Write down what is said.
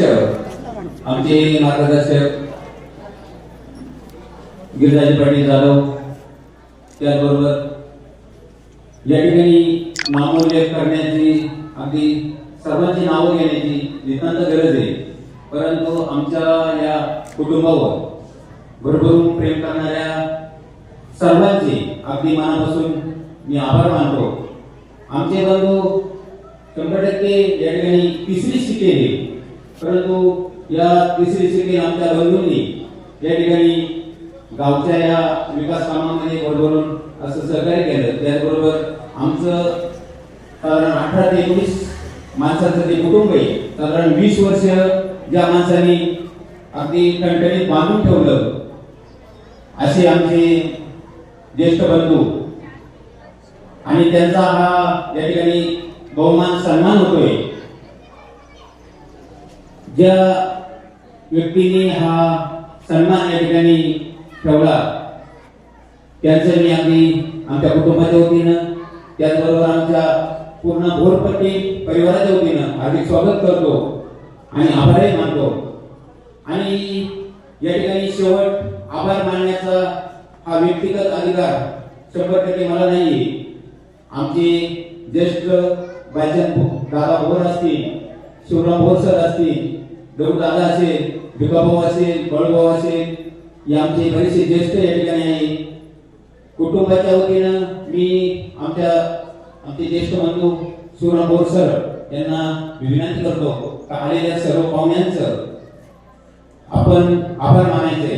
अध्यक्ष आमचे मार्गदर्शक गिरिराज पाटील जाधव, त्याचबरोबर या ठिकाणी नामोल्लेख करण्याची अगदी सर्वांची नावं घेण्याची नितांत गरज आहे, परंतु आमच्या या कुटुंबावर भरभरून प्रेम करणाऱ्या सर्वांचे अगदी मनापासून मी आभार मानतो। आमचे बंधू 100% या ठिकाणी तिसरी शिकेले, परंतु या तिसरी शिकेल आमच्या बंधूंनी या ठिकाणी गावच्या या विकास कामामध्ये भरभरून असं सहकार्य केलं। त्याचबरोबर आमचं साधारण 18 ते 19 माणसाचं ते कुटुंब आहे, साधारण 20 वर्ष ज्या माणसांनी अगदी ठणठणीत बांधून ठेवलं असे आमचे ज्येष्ठ बंधू, आणि त्यांचा हा या ठिकाणी बहुमान सन्मान होतोय। ज्या व्यक्तीने हा सन्मान या ठिकाणी ठेवला त्यांचं मी अगदी आमच्या कुटुंबाच्या वतीनं, त्याचबरोबर आमच्या पूर्ण भोरपट्टी परिवाराच्या वतीनं हार्दिक स्वागत करतो आणि आभारही मानतो। आणि या ठिकाणी शेवट आभार मानण्याचा हा व्यक्तिगत अधिकार 100% मला नाही। आमचे ज्येष्ठ बायचंद दादा भोर असतील, शिवराम भोर सर असतील, दगडू दादा असेल, भिकाभाऊ असेल, बळभाऊ असेल, या आमचे बरेचसे ज्येष्ठ या ठिकाणी आहे। कुटुंबाच्या वतीनं मी आमचे ज्येष्ठ बंधू शिवराम भोर सर यांना विनंती करतो का आलेल्या सर्व पाहुण्यांचं आपण आभार मानायचे।